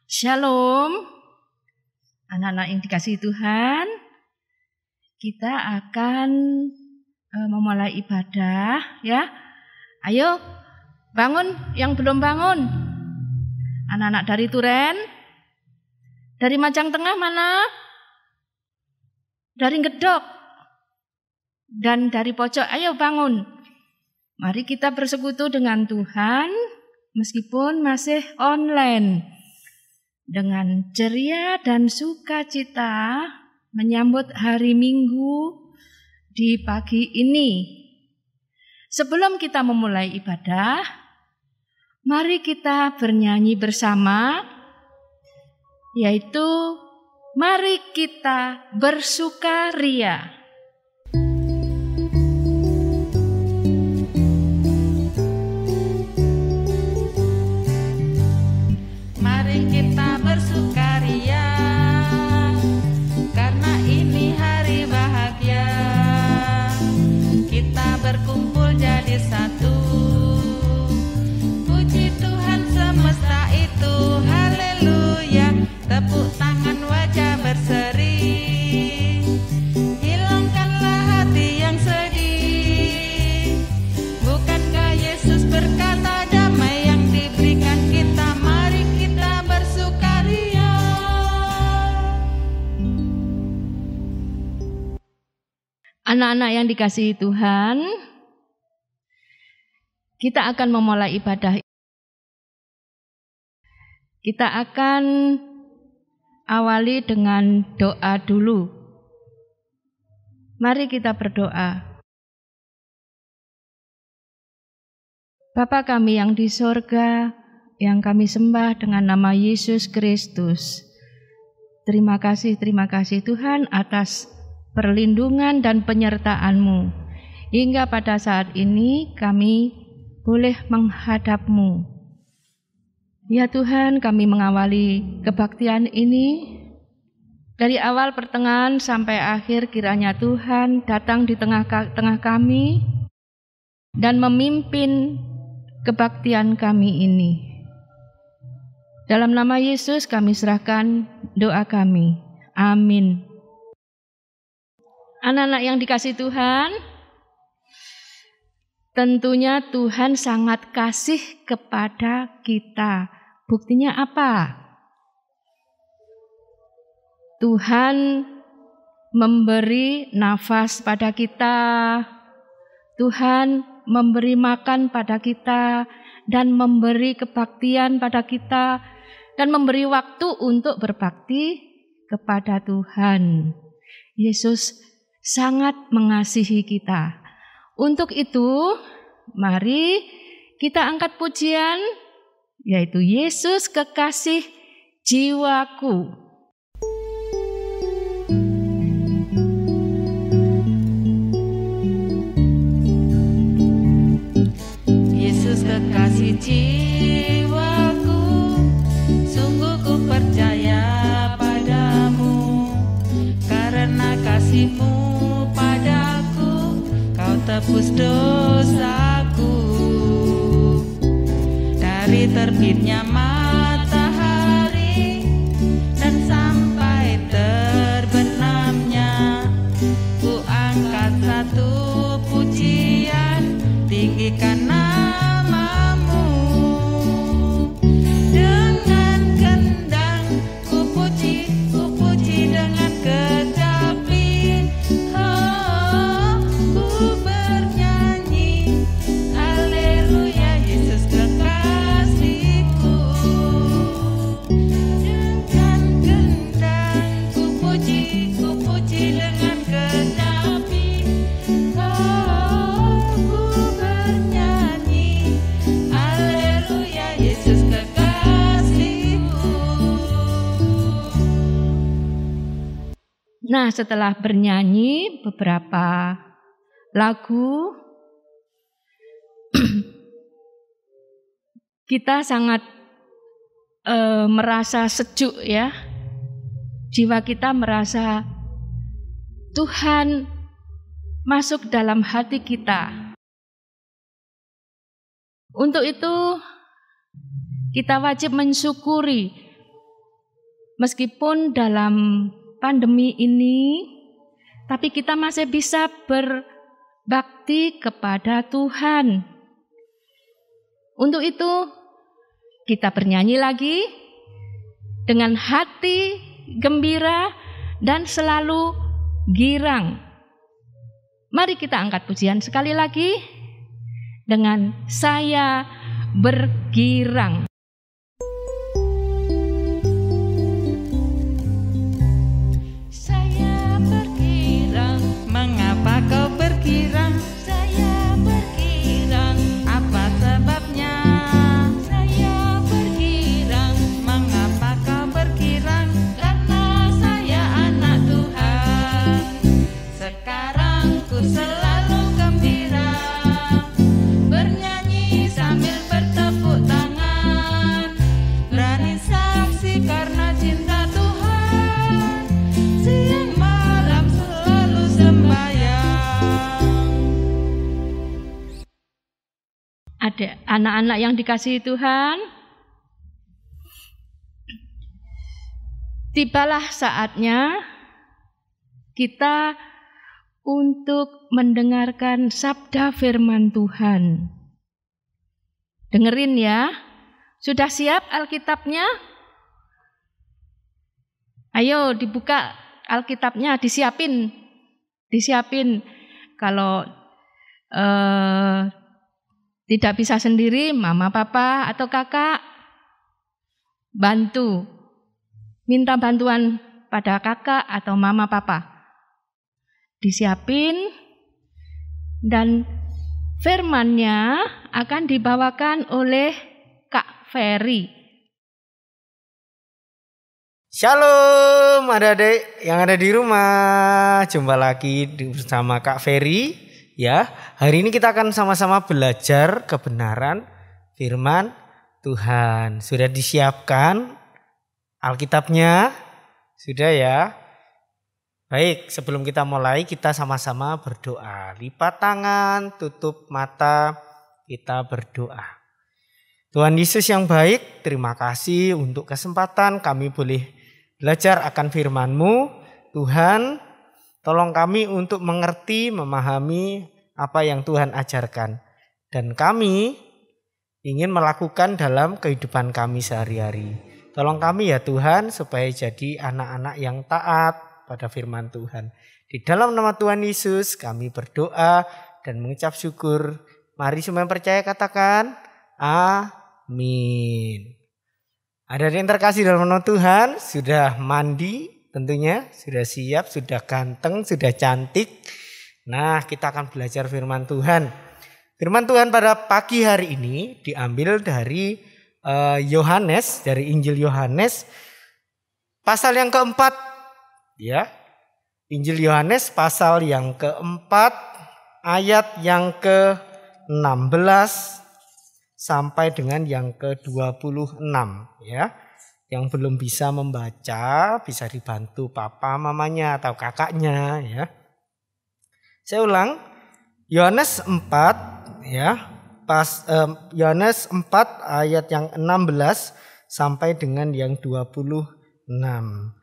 Shalom, anak-anak yang dikasihi Tuhan. Kita akan memulai ibadah ya. Ayo bangun yang belum bangun. Anak-anak dari Turen, dari Majang Tengah mana? Dari Gedok dan dari Pojok, ayo bangun. Mari kita bersekutu dengan Tuhan meskipun masih online. Dengan ceria dan sukacita menyambut hari Minggu di pagi ini. Sebelum kita memulai ibadah, mari kita bernyanyi bersama, yaitu mari kita bersukaria. Kita bersukaria karena ini hari bahagia. Kita berkumpul jadi satu. Puji Tuhan semesta itu, haleluya. Tepuk tangan wajah berseri. Hilangkanlah hati yang sedih. Bukankah Yesus berkata damai yang diberikan kita? Mari kita bersukaria. Anak-anak yang dikasihi Tuhan, kita akan memulai ibadah. Kita akan awali dengan doa dulu. Mari kita berdoa. Bapa kami yang di sorga, yang kami sembah dengan nama Yesus Kristus. Terima kasih Tuhan atas perlindungan dan penyertaan-Mu. Hingga pada saat ini kami boleh menghadap-Mu. Ya Tuhan, kami mengawali kebaktian ini. Dari awal pertengahan sampai akhir, kiranya Tuhan datang di tengah kami dan memimpin kebaktian kami ini. Dalam nama Yesus kami serahkan doa kami. Amin. Anak-anak yang dikasihi Tuhan, tentunya Tuhan sangat kasih kepada kita. Buktinya apa? Tuhan memberi nafas pada kita. Tuhan memberi makan pada kita dan memberi kebaktian pada kita dan memberi waktu untuk berbakti kepada Tuhan. Yesus sangat mengasihi kita. Untuk itu, mari kita angkat pujian, yaitu Yesus kekasih jiwaku. Yesus kekasih jiwaku, sungguh ku percaya padamu. Karena kasih-Mu padaku, Kau tebus dosaku. Dari terbitnya matahari dan sampai terbenamnya, ku angkat satu pujian, tinggikan nama-Mu. Dengan kendang ku puji dengan kecapi. Oh, ku bernyanyi, haleluya, Yesus kekasihku. Dengan kendang ku puji dengan kecapi. Oh, ku bernyanyi, haleluya, Yesus kekasihku. Nah, setelah bernyanyi beberapa lagu, kita sangat merasa sejuk ya. Jiwa kita merasa Tuhan masuk dalam hati kita. Untuk itu kita wajib mensyukuri meskipun dalam pandemi ini, tapi kita masih bisa berbakti kepada Tuhan. Untuk itu, kita bernyanyi lagi dengan hati gembira dan selalu girang. Mari kita angkat pujian sekali lagi dengan saya bergirang. Saya bergirang, mengapa kau bergirang? Saya bergirang, apa sebabnya? Saya bergirang, mengapa kau bergirang? Karena saya anak Tuhan. Sekarang ku selalu gembira, bernyanyi sambil bertepuk tangan, berani saksi karena cinta Tuhan. Siang malam selalu sembahyang. Ada anak-anak yang dikasihi Tuhan, tibalah saatnya kita untuk mendengarkan sabda firman Tuhan. Dengerin ya. Sudah siap Alkitabnya? Ayo dibuka Alkitabnya, disiapin. Kalau tidak bisa sendiri, mama, papa, atau kakak, bantu. Minta bantuan pada kakak atau mama, papa. Disiapin, dan firman-Nya akan dibawakan oleh Kak Ferry. Shalom adik-adik yang ada di rumah. Jumpa lagi bersama Kak Ferry ya. Hari ini kita akan sama-sama belajar kebenaran firman Tuhan. Sudah disiapkan Alkitabnya? Sudah ya? Baik, sebelum kita mulai kita sama-sama berdoa. Lipat tangan, tutup mata, kita berdoa. Tuhan Yesus yang baik, terima kasih untuk kesempatan kami boleh belajar akan firman-Mu. Tuhan, tolong kami untuk mengerti, memahami apa yang Tuhan ajarkan. Dan kami ingin melakukan dalam kehidupan kami sehari-hari. Tolong kami ya Tuhan supaya jadi anak-anak yang taat pada firman Tuhan. Di dalam nama Tuhan Yesus kami berdoa dan mengucap syukur. Mari semua yang percaya katakan amin. Ada yang terkasih dalam nama Tuhan, sudah mandi tentunya, sudah siap, sudah ganteng, sudah cantik. Nah, kita akan belajar firman Tuhan. Firman Tuhan pada pagi hari ini diambil dari Yohanes, dari Injil Yohanes pasal yang keempat. Ya, Injil Yohanes pasal yang keempat ayat yang ke-16 sampai dengan yang ke-26 ya. Yang belum bisa membaca bisa dibantu papa, mamanya atau kakaknya ya. Saya ulang, Yohanes 4 ya. Yohanes 4 ayat yang 16 sampai dengan yang 26.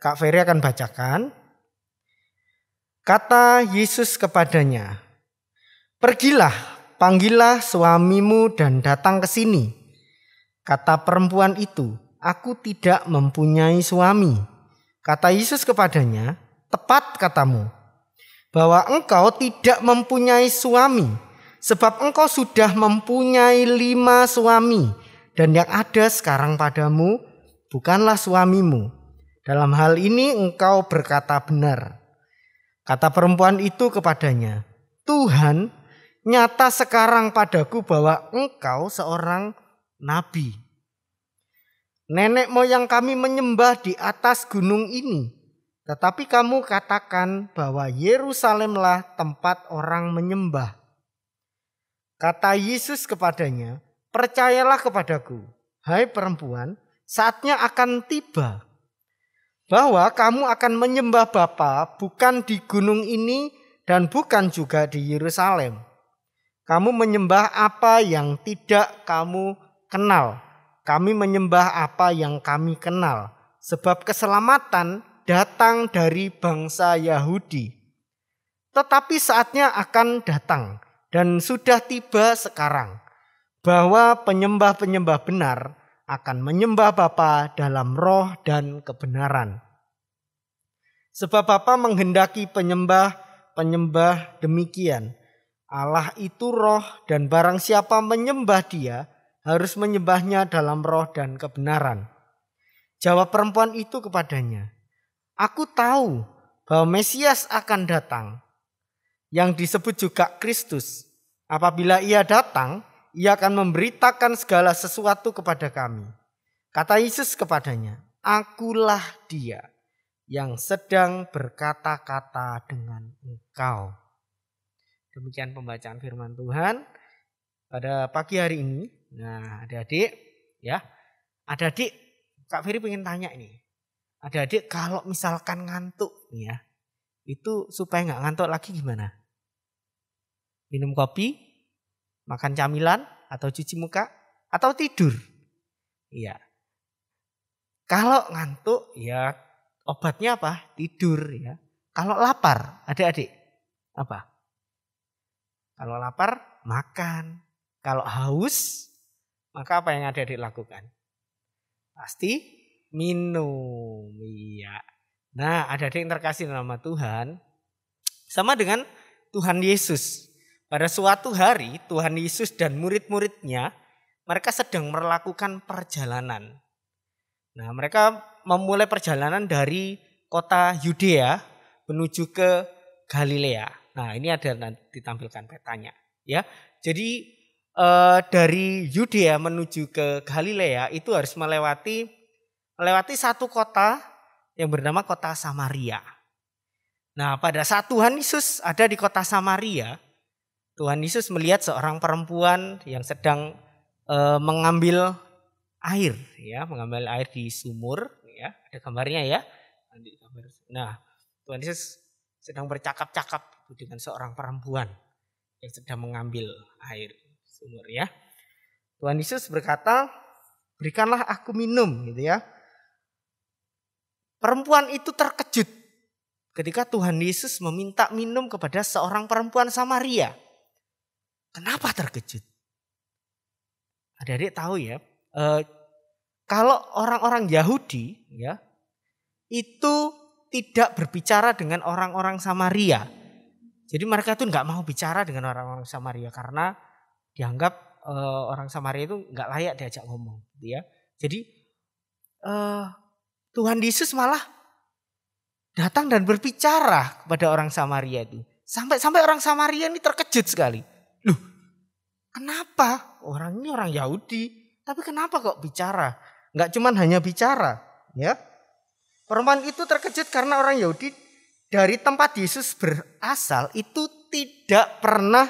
Kak Ferry akan bacakan. Kata Yesus kepadanya, "Pergilah, panggillah suamimu dan datang ke sini." Kata perempuan itu, "Aku tidak mempunyai suami." Kata Yesus kepadanya, "Tepat katamu, bahwa engkau tidak mempunyai suami, sebab engkau sudah mempunyai 5 suami, dan yang ada sekarang padamu bukanlah suamimu. Dalam hal ini engkau berkata benar." Kata perempuan itu kepadanya, "Tuhan, nyata sekarang padaku bahwa engkau seorang nabi. Nenek moyang kami menyembah di atas gunung ini, tetapi kamu katakan bahwa Yerusalemlah tempat orang menyembah." Kata Yesus kepadanya, "Percayalah kepadaku, hai perempuan, saatnya akan tiba bahwa kamu akan menyembah Bapa bukan di gunung ini dan bukan juga di Yerusalem. Kamu menyembah apa yang tidak kamu kenal. Kami menyembah apa yang kami kenal, sebab keselamatan datang dari bangsa Yahudi. Tetapi saatnya akan datang dan sudah tiba sekarang bahwa penyembah-penyembah benar akan menyembah Bapa dalam roh dan kebenaran. Sebab Bapa menghendaki penyembah-penyembah demikian. Allah itu roh dan barang siapa menyembah Dia harus menyembahnya dalam roh dan kebenaran. Jawab perempuan itu kepadanya, aku tahu bahwa Mesias akan datang, yang disebut juga Kristus. Apabila Ia datang, Ia akan memberitakan segala sesuatu kepada kami. Kata Yesus kepadanya, akulah Dia yang sedang berkata-kata dengan engkau. Demikian pembacaan firman Tuhan pada pagi hari ini. Nah, adik-adik ya. Adik-adik, Kak Firi pengen tanya ini. Adik-adik kalau misalkan ngantuk nih ya, itu supaya nggak ngantuk lagi gimana? Minum kopi, makan camilan, atau cuci muka, atau tidur? Iya. Kalau ngantuk ya obatnya apa? Tidur ya. Kalau lapar, adik-adik apa? Kalau lapar, makan. Kalau haus, maka apa yang adik-adik lakukan? Pasti minum. Iya. Nah, adik-adik yang terkasih nama Tuhan, sama dengan Tuhan Yesus. Pada suatu hari, Tuhan Yesus dan murid-muridnya, mereka sedang melakukan perjalanan. Nah, mereka memulai perjalanan dari kota Yudea menuju ke Galilea. Nah, ini ada nanti ditampilkan petanya, ya. Jadi dari Yudea menuju ke Galilea itu harus melewati satu kota yang bernama kota Samaria. Nah, pada saat Tuhan Yesus ada di kota Samaria, Tuhan Yesus melihat seorang perempuan yang sedang mengambil air, ya, mengambil air di sumur, ya, ada gambarnya ya. Nah, Tuhan Yesus sedang bercakap-cakap dengan seorang perempuan yang sedang mengambil air sumur, ya. Tuhan Yesus berkata, berikanlah aku minum, gitu ya. Perempuan itu terkejut ketika Tuhan Yesus meminta minum kepada seorang perempuan Samaria. Kenapa terkejut? Adik-adik tahu ya, kalau orang-orang Yahudi ya itu tidak berbicara dengan orang-orang Samaria. Jadi mereka itu nggak mau bicara dengan orang-orang Samaria karena dianggap orang Samaria itu nggak layak diajak ngomong, gitu ya. Jadi Tuhan Yesus malah datang dan berbicara kepada orang Samaria itu. Sampai orang Samaria ini terkejut sekali. Loh, kenapa? Orang ini orang Yahudi, tapi kenapa kok bicara? Nggak cuman hanya bicara, ya. Perempuan itu terkejut karena orang Yahudi dari tempat Yesus berasal itu tidak pernah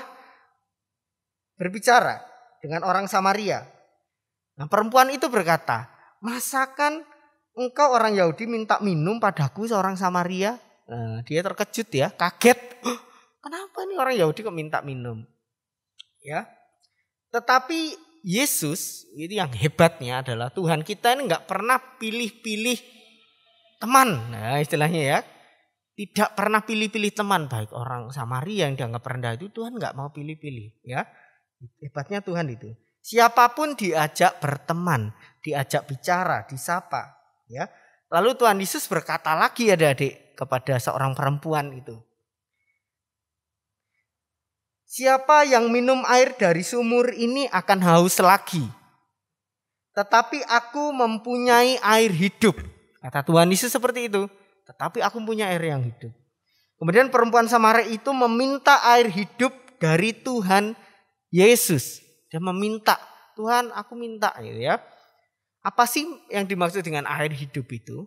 berbicara dengan orang Samaria. Nah, perempuan itu berkata, masakan engkau orang Yahudi minta minum padaku seorang Samaria? Nah, dia terkejut ya, kaget. Kenapa nih orang Yahudi kok minta minum? Ya, tetapi Yesus itu yang hebatnya adalah Tuhan kita ini nggak pernah pilih-pilih teman. Nah, istilahnya ya. Tidak pernah pilih-pilih teman, baik orang Samaria yang dianggap rendah itu Tuhan nggak mau pilih-pilih, ya. Hebatnya Tuhan itu. Siapapun diajak berteman, diajak bicara, disapa, ya. Lalu Tuhan Yesus berkata lagi adik-adik kepada seorang perempuan itu. Siapa yang minum air dari sumur ini akan haus lagi. Tetapi aku mempunyai air hidup. Kata Tuhan Yesus seperti itu. Tetapi aku punya air yang hidup. Kemudian perempuan Samaria itu meminta air hidup dari Tuhan Yesus. Dia meminta, Tuhan aku minta, gitu ya. Apa sih yang dimaksud dengan air hidup itu?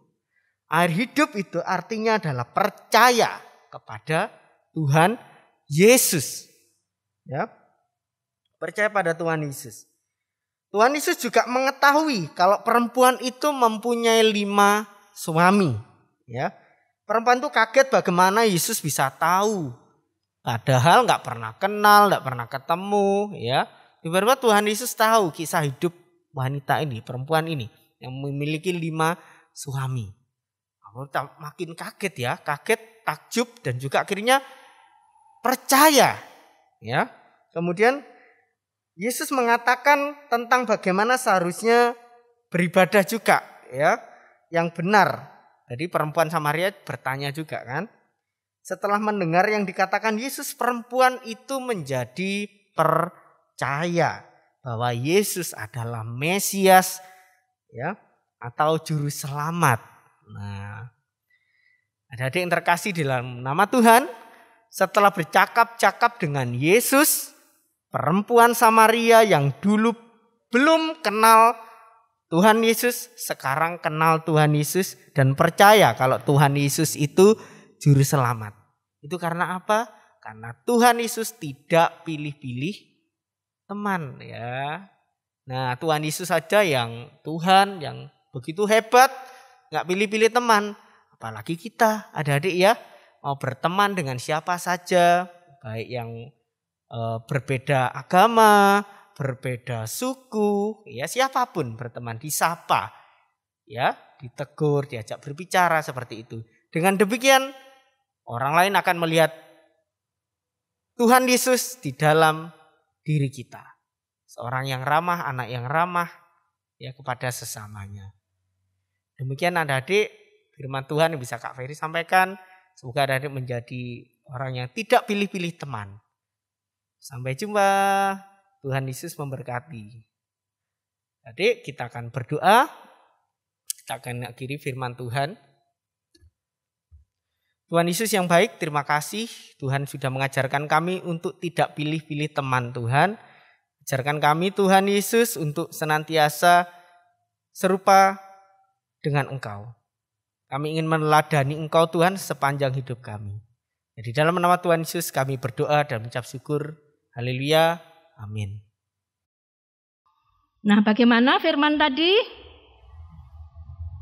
Air hidup itu artinya adalah percaya kepada Tuhan Yesus. Ya. Percaya pada Tuhan Yesus. Tuhan Yesus juga mengetahui kalau perempuan itu mempunyai 5 suami. Ya, perempuan itu kaget bagaimana Yesus bisa tahu. Padahal nggak pernah kenal, nggak pernah ketemu. Ya, tiba-tiba Tuhan Yesus tahu kisah hidup wanita ini, perempuan ini yang memiliki 5 suami. Makin kaget ya, kaget, takjub dan juga akhirnya percaya. Ya. Kemudian Yesus mengatakan tentang bagaimana seharusnya beribadah juga, ya, yang benar. Jadi perempuan Samaria bertanya juga kan. Setelah mendengar yang dikatakan Yesus, perempuan itu menjadi percaya bahwa Yesus adalah Mesias, ya, atau juru selamat. Nah, adik-adik yang terkasih di dalam nama Tuhan, setelah bercakap-cakap dengan Yesus, perempuan Samaria yang dulu belum kenal Tuhan Yesus, sekarang kenal Tuhan Yesus dan percaya kalau Tuhan Yesus itu juru selamat. Itu karena apa? Karena Tuhan Yesus tidak pilih-pilih teman, ya. Nah, Tuhan Yesus saja yang Tuhan yang begitu hebat, nggak pilih-pilih teman. Apalagi kita, adik-adik ya, mau berteman dengan siapa saja, baik yang berbeda agama, berbeda suku, ya siapapun berteman, disapa, ya, ditegur, diajak berbicara seperti itu. Dengan demikian orang lain akan melihat Tuhan Yesus di dalam diri kita. Seorang yang ramah, anak yang ramah, ya, kepada sesamanya. Demikian adik-adik firman Tuhan yang bisa Kak Ferry sampaikan. Semoga adik-adik menjadi orang yang tidak pilih-pilih teman. Sampai jumpa. Tuhan Yesus memberkati. Adik, kita akan berdoa. Kita akan akhiri firman Tuhan. Tuhan Yesus yang baik, terima kasih Tuhan sudah mengajarkan kami untuk tidak pilih-pilih teman Tuhan. Ajarkan kami Tuhan Yesus untuk senantiasa serupa dengan Engkau. Kami ingin meneladani Engkau Tuhan sepanjang hidup kami. Jadi dalam nama Tuhan Yesus kami berdoa dan mengucap syukur. Haleluya. Amin. Nah, bagaimana firman tadi?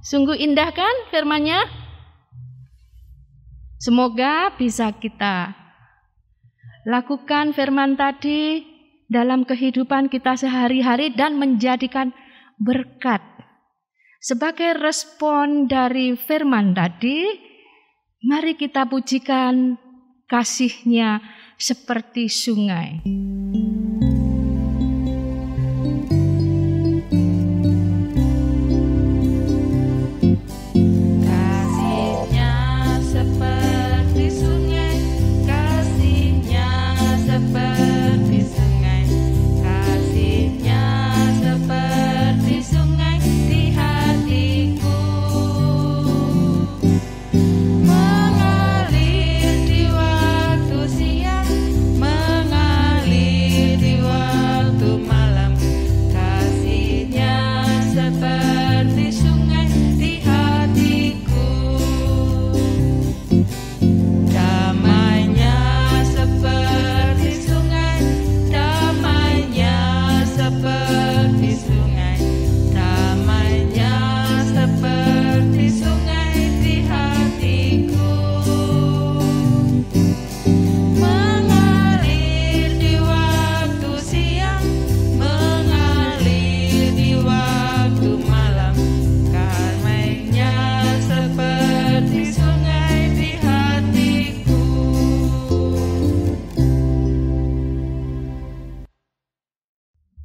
Sungguh indah kan firman-Nya? Semoga bisa kita lakukan firman tadi dalam kehidupan kita sehari-hari dan menjadikan berkat. Sebagai respon dari firman tadi, mari kita pujikan kasih-Nya seperti sungai.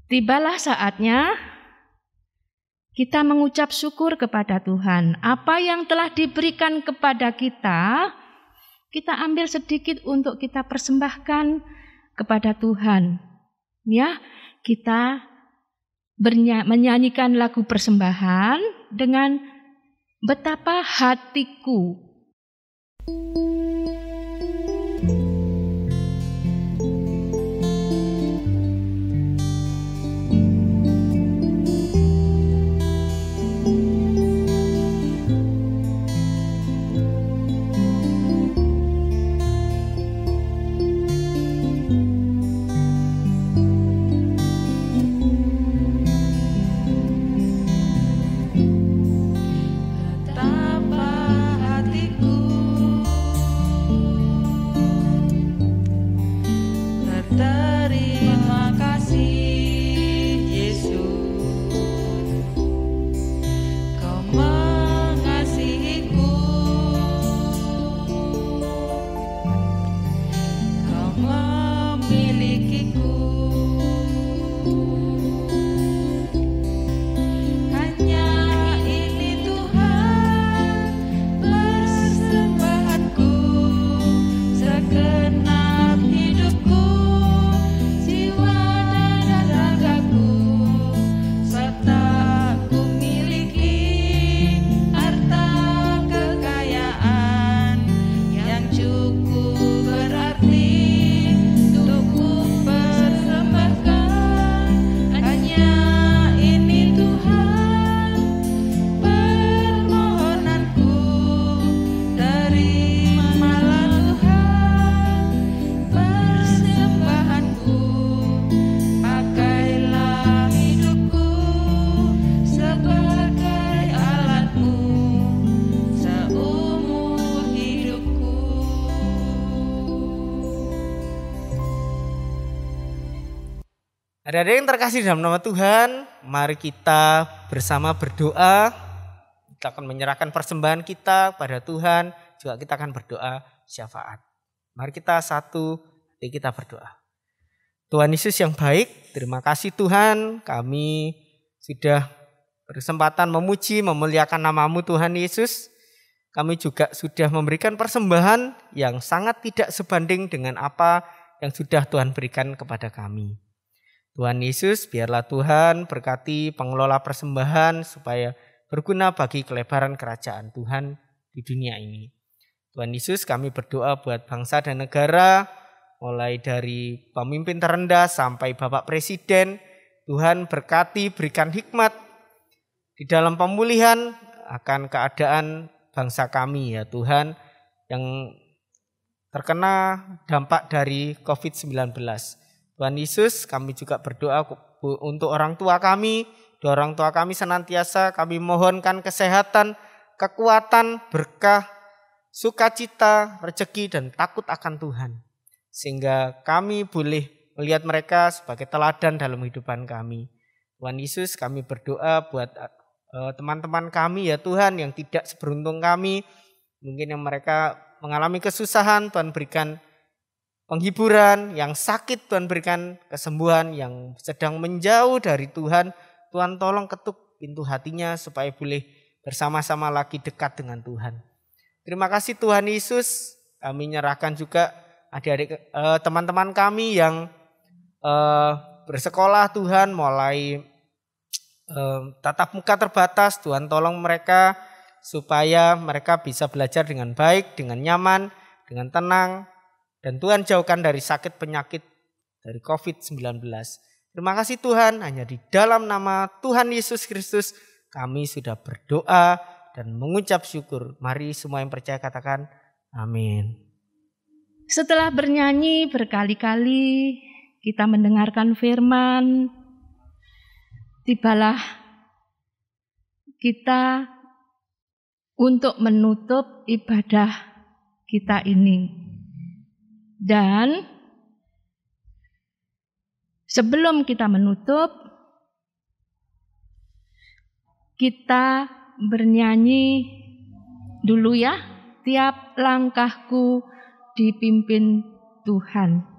Tibalah saatnya kita mengucap syukur kepada Tuhan. Apa yang telah diberikan kepada kita, kita ambil sedikit untuk kita persembahkan kepada Tuhan. Ya, kita menyanyikan lagu persembahan dengan betapa hatiku. Betapa hati Ada yang terkasih dalam nama Tuhan, mari kita bersama berdoa. Kita akan menyerahkan persembahan kita pada Tuhan, juga kita akan berdoa syafaat. Mari kita satu hati kita berdoa. Tuhan Yesus yang baik, terima kasih Tuhan, kami sudah berkesempatan memuji, memuliakan nama-Mu Tuhan Yesus. Kami juga sudah memberikan persembahan yang sangat tidak sebanding dengan apa yang sudah Tuhan berikan kepada kami. Tuhan Yesus, biarlah Tuhan berkati pengelola persembahan supaya berguna bagi kelebaran kerajaan Tuhan di dunia ini. Tuhan Yesus, kami berdoa buat bangsa dan negara, mulai dari pemimpin terendah sampai Bapak Presiden. Tuhan berkati, berikan hikmat di dalam pemulihan akan keadaan bangsa kami ya Tuhan, yang terkena dampak dari COVID-19. Tuhan Yesus, kami juga berdoa untuk orang tua kami. Doa orang tua kami senantiasa kami mohonkan kesehatan, kekuatan, berkah, sukacita, rezeki dan takut akan Tuhan. Sehingga kami boleh melihat mereka sebagai teladan dalam kehidupan kami. Tuhan Yesus, kami berdoa buat teman-teman kami ya Tuhan yang tidak seberuntung kami. Mungkin yang mereka mengalami kesusahan, Tuhan berikan penghiburan. Yang sakit, Tuhan berikan kesembuhan. Yang sedang menjauh dari Tuhan, Tuhan tolong ketuk pintu hatinya supaya boleh bersama-sama lagi dekat dengan Tuhan. Terima kasih Tuhan Yesus. Kami nyerahkan juga adik-adik teman-teman kami yang bersekolah Tuhan, mulai tatap muka terbatas. Tuhan tolong mereka supaya mereka bisa belajar dengan baik, dengan nyaman, dengan tenang. Dan Tuhan jauhkan dari sakit penyakit dari COVID-19. Terima kasih Tuhan, hanya di dalam nama Tuhan Yesus Kristus kami sudah berdoa dan mengucap syukur. Mari semua yang percaya katakan amin. Setelah bernyanyi berkali-kali, kita mendengarkan firman, tibalah kita untuk menutup ibadah kita ini. Dan sebelum kita menutup, kita bernyanyi dulu ya, tiap langkahku dipimpin Tuhan.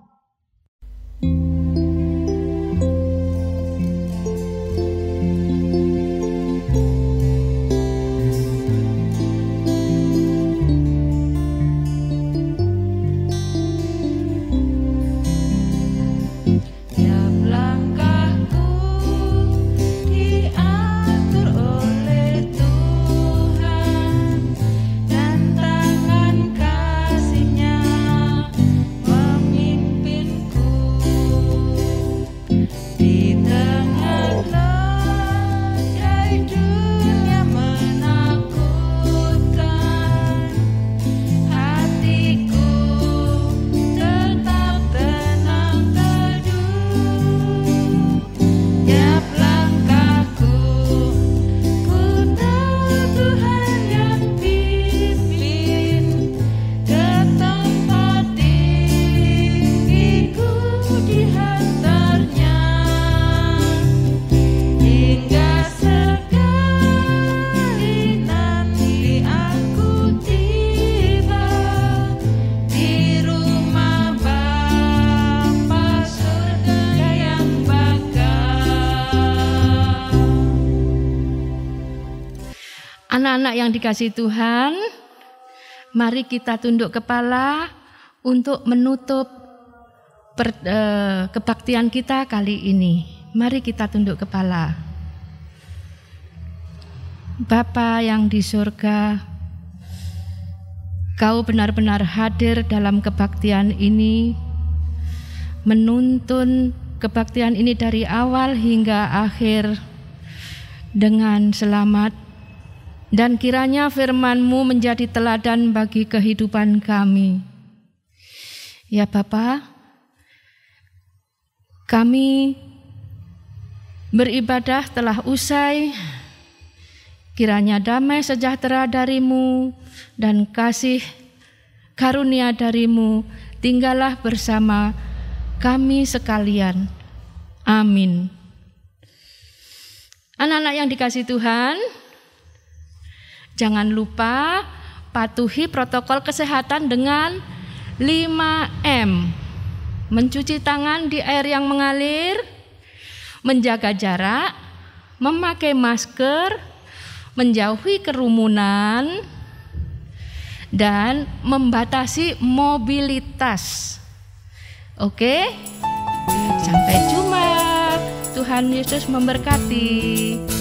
Anak-anak yang dikasihi Tuhan, mari kita tunduk kepala untuk menutup kebaktian kita kali ini. Mari kita tunduk kepala. Bapa yang di surga, Kau benar-benar hadir dalam kebaktian ini, menuntun kebaktian ini dari awal hingga akhir dengan selamat. Dan kiranya firman-Mu menjadi teladan bagi kehidupan kami. Ya Bapa, kami beribadah telah usai. Kiranya damai sejahtera dari-Mu dan kasih karunia dari-Mu tinggallah bersama kami sekalian. Amin. Anak-anak yang dikasihi Tuhan, jangan lupa patuhi protokol kesehatan dengan 5M. Mencuci tangan di air yang mengalir, menjaga jarak, memakai masker, menjauhi kerumunan, dan membatasi mobilitas. Oke? Sampai jumpa. Tuhan Yesus memberkati.